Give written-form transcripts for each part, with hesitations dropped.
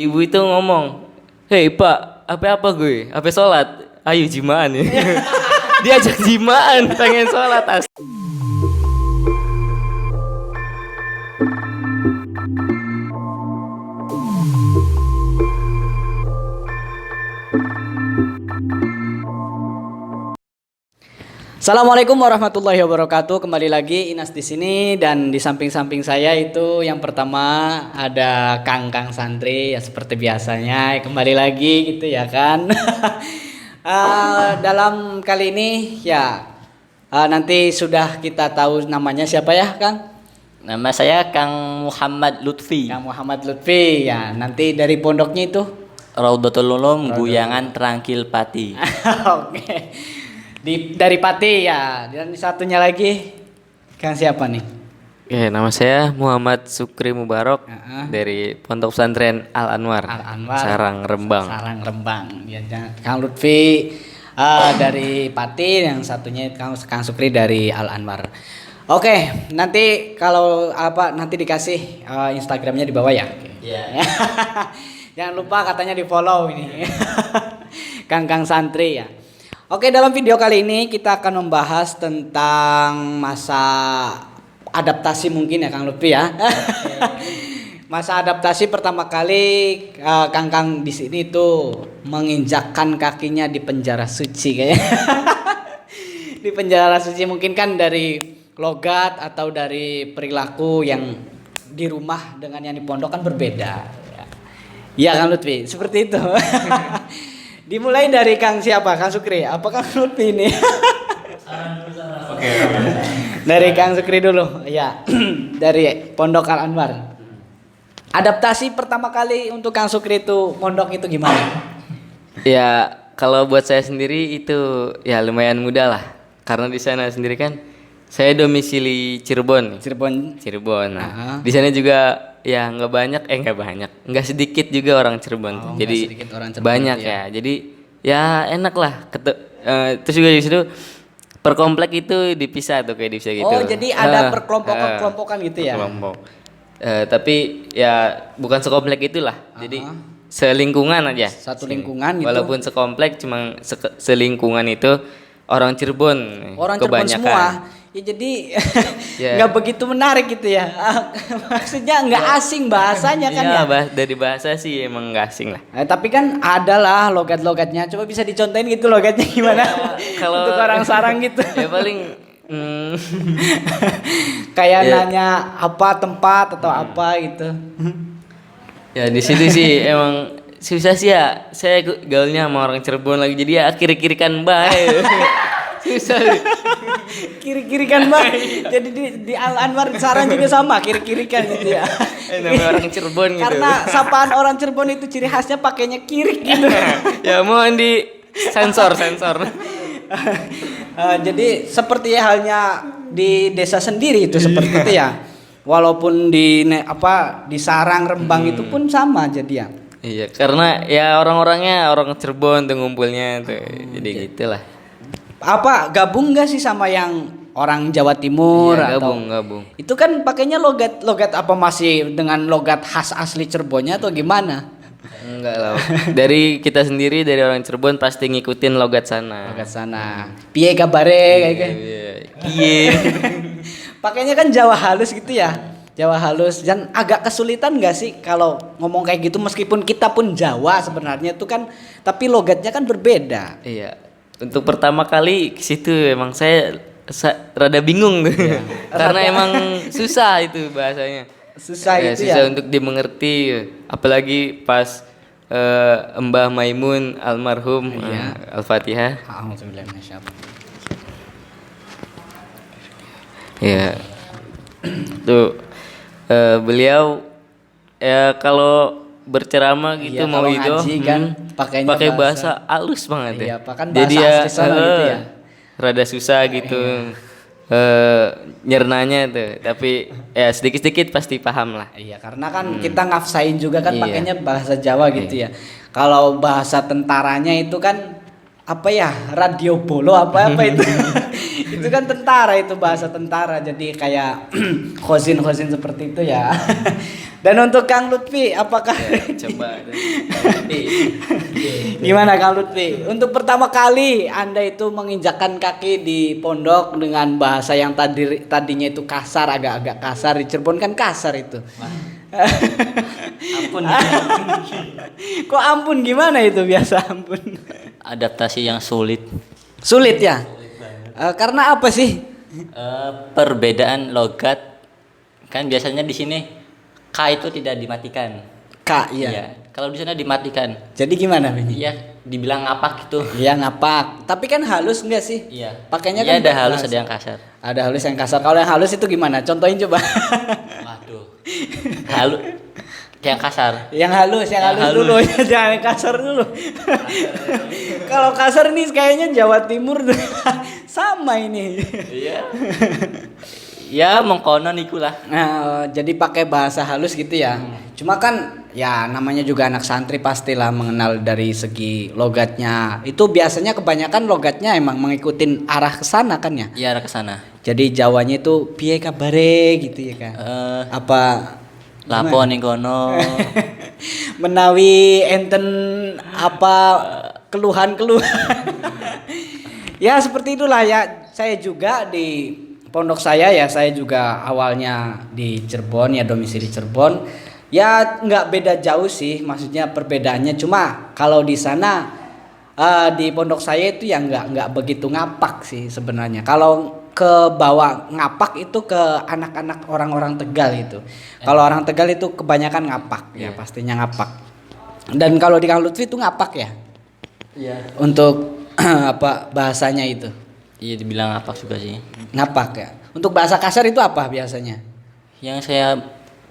Ibu itu ngomong, "Hei Pak, apa gue? Apa sholat? Ayo jimaan ya." Diajak jimaan, pengen sholat. Assalamualaikum warahmatullahi wabarakatuh. Kembali lagi Inas di sini, dan di samping-samping saya itu yang pertama ada Kang Santri ya, seperti biasanya kembali lagi gitu ya kan. Dalam kali ini ya nanti sudah kita tahu namanya siapa ya Kang? Nama saya Kang Muhammad Lutfi. Kang Muhammad Lutfi ya. Nanti dari pondoknya itu Raudatul Ulum Guyangan Trangkil Pati. Oke. Dari Pati ya. Dan satunya lagi Kang siapa nih? Nama saya Muhammad Sukri Mubarok dari Pondok Pesantren Al Anwar, Sarang Rembang. Sarang Rembang. Ya, Kang Lutfi dari Pati, yang satunya Kang Sukri dari Al Anwar. Oke, nanti kalau nanti dikasih Instagramnya di bawah ya. Iya. Jangan lupa katanya di follow ini. Kang Santri ya. Oke, dalam video kali ini kita akan membahas tentang masa adaptasi mungkin ya Kang Lutfi ya. Masa adaptasi pertama kali Kang di sini tuh menginjakkan kakinya di penjara suci kayaknya. Di penjara suci mungkin kan dari logat atau dari perilaku yang di rumah dengan yang di pondok kan berbeda. Ya Kang Lutfi, seperti itu. Dimulai dari Kang siapa? Kang Sukri? Apa Kang Lutfi ini? Oke. Dari Kang Sukri dulu. Ya. Dari Pondok Al Anwar. Adaptasi pertama kali untuk Kang Sukri itu pondok itu gimana? Ya, kalau buat saya sendiri itu ya lumayan mudah lah. Karena di sana sendiri kan saya domisili Cirebon. Cirebon. Nah, di sana juga ya nggak sedikit juga orang Cirebon. Jadi orang Cirebon banyak ya. Jadi ya enak lah. Terus juga di situ per komplek itu dipisah tuh kayak dipisah gitu. Oh, jadi ada perkelompokan gitu ya. Kelompok. Tapi ya bukan sekomplek itulah. Jadi selingkungan aja. Satu lingkungan gitu. Walaupun sekomplek cuma selingkungan itu orang Cirebon. Orang kebanyakan. Cirebon semua. Ya jadi nggak begitu menarik gitu ya. Maksudnya nggak asing bahasanya kan ya. Dari bahasa sih emang nggak asing lah. Tapi kan ada lah logat-logatnya. Coba bisa dicontohin gitu logatnya gimana? Kalau untuk orang Sarang gitu. Ya paling kayak nanya apa tempat atau apa gitu. Ya di situ sih emang susah sih ya. Saya gaulnya sama orang Cirebon lagi, jadi ya kiri-kirikan bae. Susah. Kiri-kirikan bang. Jadi di Al Anwar Sarang juga sama kiri-kirikan gitu ya. Namanya orang Cirebon gitu. Karena sapaan orang Cirebon itu ciri khasnya pakainya kirik gitu. Ya mohon di sensor. Jadi seperti halnya di desa sendiri itu seperti itu ya. Walaupun di Sarang Rembang itu pun sama jadi ya. Iya, karena ya orang-orangnya orang Cirebon tuh ngumpulnya tuh. Jadi gitulah. Gabung nggak sih sama yang orang Jawa Timur? Iya, atau gabung. Itu kan pakainya logat apa masih dengan logat khas asli Cirebonnya atau gimana? Enggak lah. Dari kita sendiri dari orang Cirebon pasti ngikutin logat sana. Piye kabare kayak gitu. Piye. Pakainya kan Jawa halus gitu ya. Jawa halus, dan agak kesulitan nggak sih kalau ngomong kayak gitu, meskipun kita pun Jawa sebenarnya itu kan, tapi logatnya kan berbeda. Iya. Untuk pertama kali ke situ emang saya rada bingung ya. Karena emang susah itu bahasanya. Susah untuk dimengerti, apalagi pas Mbah Maimun almarhum Al-Fatihah. Ya. Tuh beliau ya kalau berceramah gitu mau itu kan pakai bahasa halus banget ya. Jadi ya gitu ya. Rada susah gitu. Nyernanya tuh, tapi ya sedikit-sedikit pasti paham lah. Iya, karena kan kita ngafsain juga kan pakainya bahasa Jawa gitu ya. Kalau bahasa tentaranya itu kan radio bolo apa itu. Itu kan tentara, itu bahasa tentara, jadi kayak khozin seperti itu ya. Dan untuk Kang Lutfi, apakah Coba. gimana Kang Lutfi? Untuk pertama kali Anda itu menginjakkan kaki di pondok dengan bahasa yang tadinya itu kasar, agak-agak kasar, di Cirebon kan kasar itu. Ampun. Kok ampun, gimana itu biasa ampun? Adaptasi yang sulit. Sulit ya? Karena apa sih? Perbedaan logat kan biasanya di sini K itu tidak dimatikan. K, iya. Iya. Kalau di sana dimatikan. Jadi gimana ini? Iya, dibilang ngapak gitu. Iya, ngapak. Tapi kan halus enggak sih? Iya. Pakainya Iya, kan ada halus, ada yang kasar. Ada halus yang kasar. Kalau yang halus itu gimana? Contohin coba. Waduh. Halus yang kasar. Yang halus dulu, jangan yang kasar dulu. Kalau kasar ini kayaknya Jawa Timur sama ini. Iya. Ya mengkonon ikulah. Nah, jadi pakai bahasa halus gitu ya. Cuma kan ya namanya juga anak santri pastilah mengenal dari segi logatnya. Itu biasanya kebanyakan logatnya emang mengikutin arah ke sana kan ya. Iya, arah ke sana. Jadi Jawanya itu piye kabare gitu ya kan. Apa lapo ning kono. menawi enten apa keluhan-keluhan. Ya seperti itulah ya. Saya juga di pondok saya juga awalnya di Cirebon ya, domisili Cirebon. Ya nggak beda jauh sih, maksudnya perbedaannya cuma kalau di sana di pondok saya itu ya nggak begitu ngapak sih sebenarnya. Kalau ke bawah ngapak itu ke anak-anak orang-orang Tegal itu. Kalau orang Tegal itu kebanyakan ngapak ya, pastinya ngapak. Dan kalau di Kang Lutfi itu ngapak ya? Iya. Untuk apa bahasanya itu? Iya, dibilang ngapak juga sih. Ngapak ya. Untuk bahasa kasar itu apa biasanya? Yang saya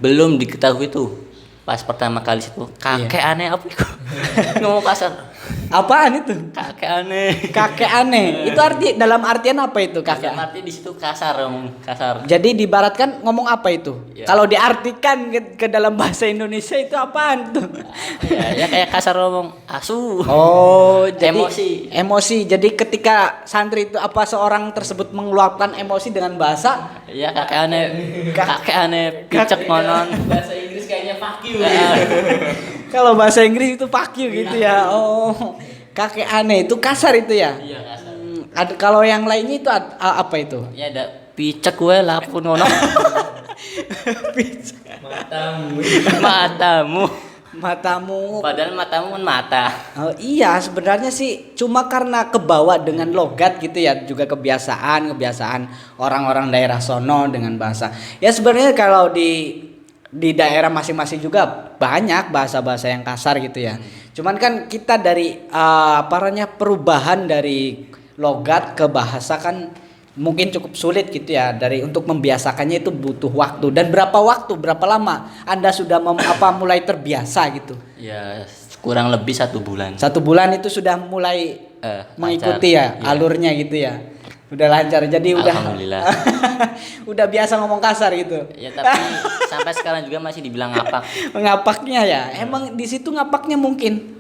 belum diketahui tuh pas pertama kali situ kakek aneh apa itu? Ngomong kasar. Apaan itu? Kakek aneh. Kakek aneh. Itu dalam artian apa itu kakek? Dalam arti di situ kasar, ngomong kasar. Jadi diibaratkan ngomong apa itu? Ya. Kalau diartikan ke dalam bahasa Indonesia itu apaan tuh? Ya kayak kasar ngomong asu. Oh, jadi emosi. Jadi ketika santri itu apa seorang tersebut mengeluarkan emosi dengan bahasa, ya kakek aneh. Kakek aneh picek monon. Bahasa Inggris kayaknya fuck you. Kalau bahasa Inggris itu fuck you gitu ya. Oh, kakek aneh itu kasar itu ya? Iya, kasar. Kalau yang lainnya itu apa itu? Ya ada picek gue lapun ngono. Matamu. Padahal matamu kan mata. Oh, iya, sebenarnya sih cuma karena kebawa dengan logat gitu ya, juga kebiasaan orang-orang daerah sono dengan bahasa. Ya sebenarnya kalau di daerah masing-masing juga banyak bahasa-bahasa yang kasar gitu ya. Cuman kan kita dari perubahan dari logat ke bahasa kan mungkin cukup sulit gitu ya, dari untuk membiasakannya itu butuh waktu. Dan berapa lama Anda sudah mulai terbiasa gitu? Ya kurang lebih 1 bulan. 1 bulan itu sudah mulai mengikuti ya alurnya gitu ya. Udah lancar, jadi Alhamdulillah. Udah biasa ngomong kasar gitu. Ya tapi sampai sekarang juga masih dibilang ngapak. Ngapaknya ya, emang di situ ngapaknya mungkin.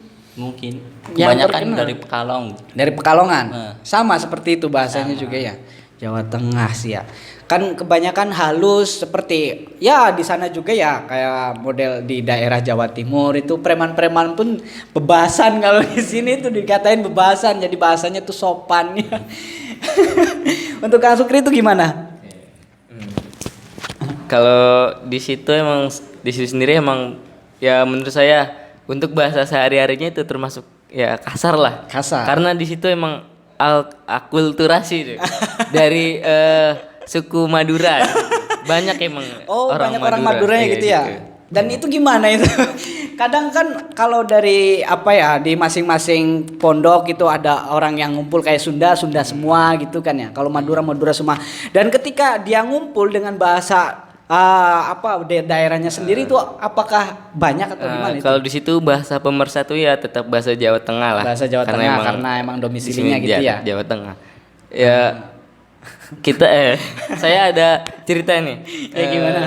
Kebanyakan dari Pekalong. Dari Pekalongan. Sama seperti itu bahasanya juga ya. Jawa Tengah sih ya. Kan kebanyakan halus seperti ya di sana juga ya, kayak model di daerah Jawa Timur itu preman-preman pun bebasan, kalau di sini tuh dikatain bebasan, jadi bahasanya tuh sopan ya. Untuk Kang Sukri itu gimana? Kalau di situ sendiri emang ya menurut saya untuk bahasa sehari-harinya itu termasuk ya kasar lah. Kasar. Karena di situ emang akulturasi dari suku Madura. Banyak emang banyak orang Maduranya gitu ya. Gitu. Dan itu gimana itu? Kadang kan kalau dari di masing-masing pondok itu ada orang yang ngumpul kayak Sunda semua gitu kan ya. Kalau Madura semua. Dan ketika dia ngumpul dengan bahasa daerahnya sendiri itu apakah banyak atau gimana itu? Kalau di situ bahasa pemersatu ya tetap bahasa Jawa Tengah lah. Bahasa Jawa Tengah karena emang domisilinya gitu ya. Jawa Tengah. Ya kita saya ada cerita nih. Ya gimana?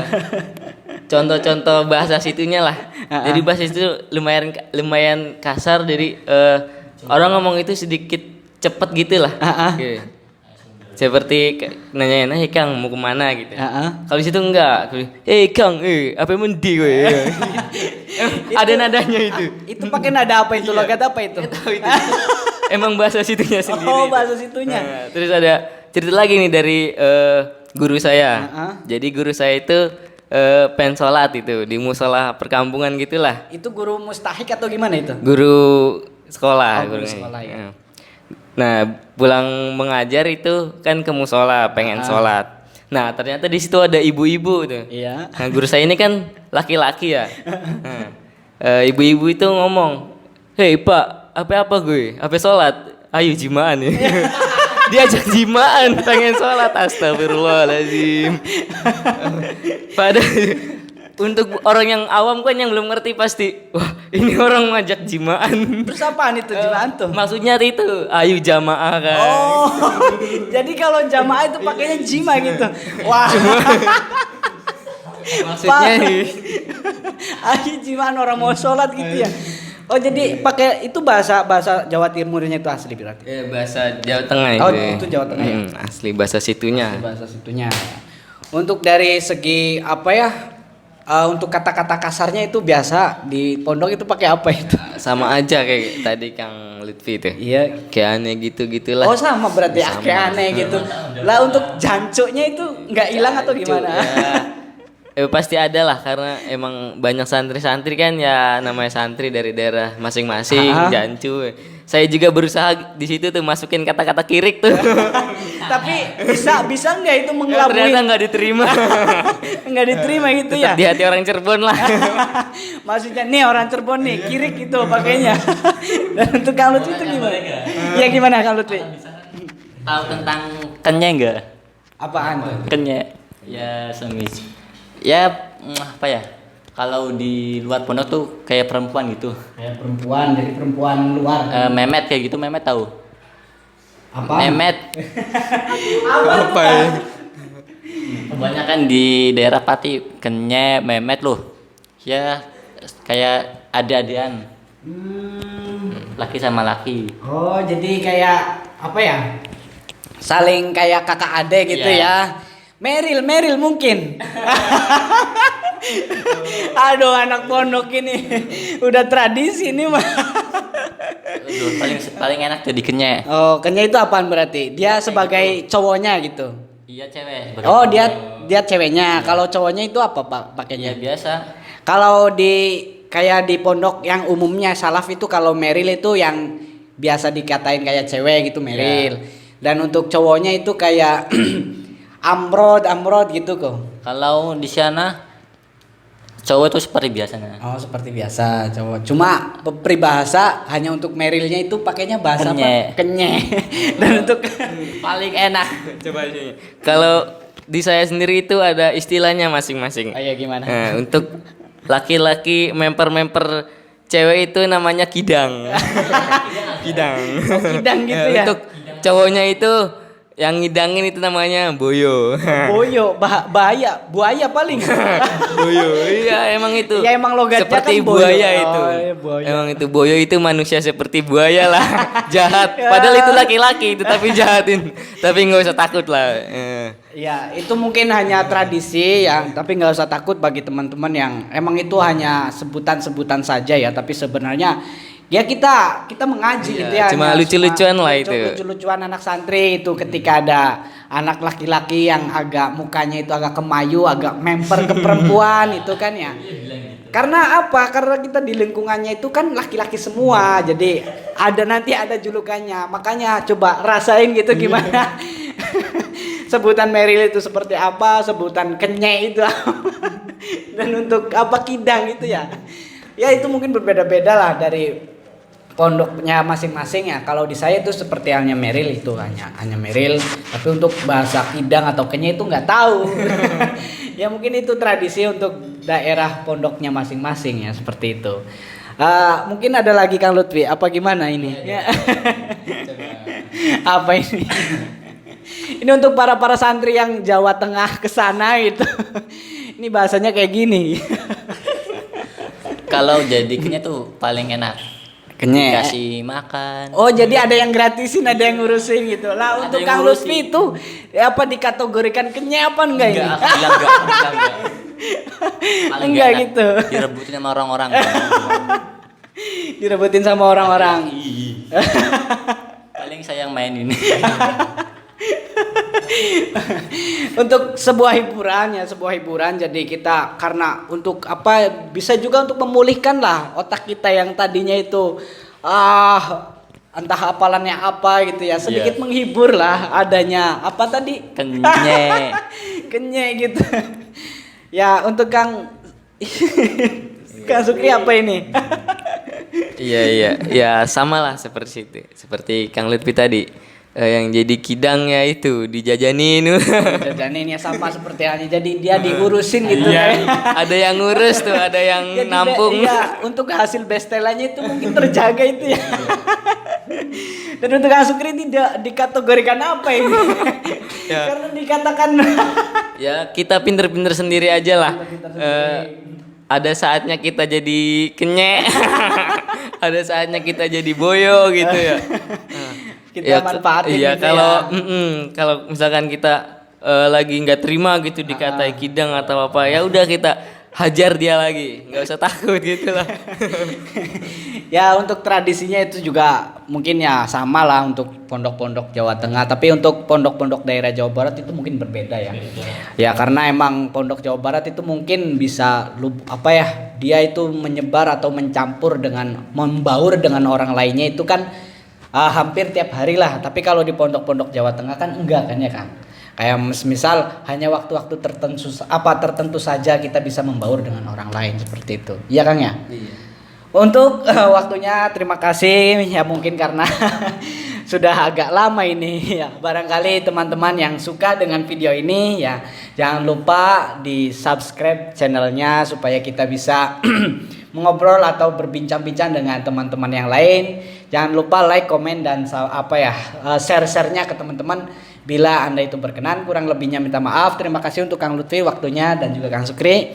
Contoh-contoh bahasa situnya lah. Jadi bahasa itu lumayan kasar, jadi orang ngomong itu sedikit cepet gitu lah. seperti nanya, "Hey Kang, mau kemana?" gitu. Heeh. Kalau di situ enggak. "Eh Kang, apa mendi gue?" Ada nadanya itu. Itu pakai nada apa itu? Logat apa itu? Tahu itu. Emang bahasa situnya sendiri. Oh, itu. bahasa situnya. Nah, terus ada cerita lagi nih dari guru saya. Jadi guru saya itu pengen sholat itu di musola perkampungan gitulah. Itu guru mustahik atau gimana itu? Guru sekolah. Oh, guru gurunya. sekolah, ya. Nah, pulang mengajar itu kan ke musola pengen sholat. Nah, ternyata di situ ada ibu-ibu tuh. Iya. Nah, guru saya ini kan laki-laki ya. Nah, ibu-ibu itu ngomong, "Hei Pak, apa gue? Apa sholat? Ayo jimaan ya." Diajak jimaan pengen sholat, astagfirullahaladzim. Padahal untuk orang yang awam kan yang belum ngerti pasti, wah ini orang ngajak jimaan. Terus apaan itu jimaan tuh? Maksudnya itu, ayo jamaah kan. Oh, jadi kalau jamaah itu pakainya jima gitu. Wah. Maksudnya Ayo jimaan orang mau sholat gitu ya. Oh, jadi pakai itu bahasa Jawa Timurnya itu asli berarti. ya, bahasa Jawa Tengah itu. Oh, itu Jawa Tengah ya. Asli bahasa situnya. Bahasa situnya. Untuk dari segi apa ya? Untuk kata-kata kasarnya itu biasa di pondok itu pakai apa itu? Sama aja kayak tadi Kang Lutfi itu. Iya. Kayak aneh gitu-gitulah. Oh, sama berarti Sama. kayak aneh gitu. Lah untuk jancuknya itu nggak hilang atau gimana? Pasti ada lah karena emang banyak santri-santri kan ya namanya santri dari daerah masing-masing jancu. Saya juga berusaha di situ tuh masukin kata-kata kirik tuh. Tapi bisa nggak itu mengelabui? Ternyata nggak diterima. Nggak diterima gitu ya? Tetap di hati orang Cirebon lah. Maksudnya nih orang Cirebon nih kirik itu pakainya. Dan untuk Kang Lutfi itu gimana? Ya gimana Kang Lutfi? Tahu tentang kenyek enggak? Apaan tuh? Kenyek. Ya semis. Ya apa ya? Kalau di luar pondok tuh kayak perempuan gitu. Kayak perempuan, jadi perempuan luar. Memet kayak gitu, Memet tahu? Apa? Memet. Apa ya? Kebanyakan di daerah Pati kenyek, Memet loh. Ya kayak adik-adian. Laki sama laki. Oh, jadi kayak apa ya? Saling kayak kakak adek gitu Iya. ya. Meril mungkin. Aduh, anak pondok ini udah tradisi nih mah. Aduh, paling enak jadi kenyek. Oh, kenyek itu apaan berarti? Dia sebagai cowoknya gitu. Iya cewek. Oh, dia ceweknya. Kalau cowoknya itu apa Pak pakainya? Ya biasa. Kalau kayak di pondok yang umumnya salaf itu kalau meril itu yang biasa dikatain kayak cewek gitu meril. Dan untuk cowoknya itu kayak amrod gitu kok. Kalau di sana cowok itu seperti biasanya. Oh, seperti biasa cowok. Cuma peribahasa hanya untuk merilnya itu pakainya bahasa Kenyek. apa? Kenyek. Dan untuk Paling enak. Coba sini. Kalau di saya sendiri itu ada istilahnya masing-masing. Ayo gimana? Nah, untuk laki-laki memper cewek itu namanya kidang. Kidang. Kidang gitu ya? Untuk cowoknya itu yang ngidangin itu namanya boyo. Boyo, bahaya, buaya paling. Boyo. Iya, emang itu. Ya, emang logatnya seperti kan boyo. buaya Oh, itu. iya, buaya. Emang itu boyo itu manusia seperti buaya lah. Jahat. Padahal itu laki-laki itu tapi jahatin. Tapi nggak usah takut lah. Ya, itu mungkin hanya tradisi ya, tapi nggak usah takut bagi teman-teman yang emang itu hanya sebutan-sebutan saja ya, tapi sebenarnya ya kita mengaji gitu ya. Cuma hanya lucu-lucuan lah itu. Lucu-lucuan anak santri itu ketika ada anak laki-laki yang agak mukanya itu agak kemayu, agak memper ke perempuan itu kan ya. Karena apa? Karena kita di lingkungannya itu kan laki-laki semua, jadi nanti ada julukannya. Makanya coba rasain gitu gimana. Sebutan Meril itu seperti apa, sebutan kenyek itu apa. Dan untuk apa kidang itu ya. Ya itu mungkin berbeda-beda lah dari pondoknya masing-masing ya. Kalau di saya itu seperti halnya Meril itu hanya Meril, tapi untuk bahasa kidang atau kenyek itu nggak tahu. Ya mungkin itu tradisi untuk daerah pondoknya masing-masing ya seperti itu. Mungkin ada lagi Kang Lutfi, apa gimana ini? Ya. Apa ini? Ini untuk para santri yang Jawa Tengah ke sana gitu. Ini bahasanya kayak gini. Kalau jadi kenyek tuh paling enak. Kenyek. Dikasih makan. Oh, jadi ada yang gratisin, ada yang ngurusin gitu. Lah Ada untuk yang Kang ngurusin. Lutfi itu apa dikategorikan kenyek apa enggak ini? Enggak. Paling Enggak enak gitu. Direbutin sama orang-orang. Direbutin sama orang-orang. Paling saya yang main ini. Untuk sebuah hiburan jadi kita karena untuk apa bisa juga untuk memulihkan lah otak kita yang tadinya itu entah hafalannya apa gitu ya, sedikit Iya. menghibur lah adanya apa tadi Kenyek. kenyek gitu. Ya untuk Kang Kang Sukri apa ini? Iya, ya sama lah seperti itu, seperti Kang Lutfi tadi. Yang jadi kidangnya itu dijajanin. Jajanin ya sama seperti halnya jadi dia diurusin gitu Iya, ya. ada yang ngurus tuh, ada yang Jadi nampung. iya, untuk hasil bestelanya itu mungkin terjaga itu ya. Dan untuk Kang Sukri tidak dikategorikan apa ini? Ya. Karena dikatakan Ya kita pinter-pinter sendiri aja lah. Ada saatnya kita jadi kenyek, ada saatnya kita jadi boyo gitu ya. kita manfaatin Iya, gitu kalau ya. kalau misalkan kita lagi nggak terima gitu dikatai kidang atau apa, ya udah kita hajar dia lagi, nggak usah takut gitu lah. Ya untuk tradisinya itu juga mungkin ya sama lah untuk pondok-pondok Jawa Tengah, tapi untuk pondok-pondok daerah Jawa Barat itu mungkin berbeda ya. Ya karena emang pondok Jawa Barat itu mungkin bisa apa ya, dia itu menyebar atau mencampur dengan membaur dengan orang lainnya itu kan hampir tiap hari lah. Tapi kalau di pondok-pondok Jawa Tengah kan enggak kan ya Kang. Kayak misal hanya waktu-waktu tertentu saja kita bisa membaur dengan orang lain seperti itu. Iya Kang ya? Iya. Untuk waktunya terima kasih ya, mungkin karena sudah agak lama ini ya. Barangkali teman-teman yang suka dengan video ini ya jangan lupa di subscribe channelnya supaya kita bisa mengobrol atau berbincang-bincang dengan teman-teman yang lain. Jangan lupa like, komen dan share-nya ke teman-teman bila Anda itu berkenan. Kurang lebihnya minta maaf. Terima kasih untuk Kang Lutfi waktunya dan juga Kang Sukri.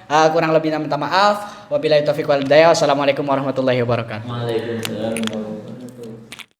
Kurang lebihnya minta maaf. Wabillahi taufiq wal hidayah. Wassalamualaikum warahmatullahi wabarakatuh. Waalaikumsalam.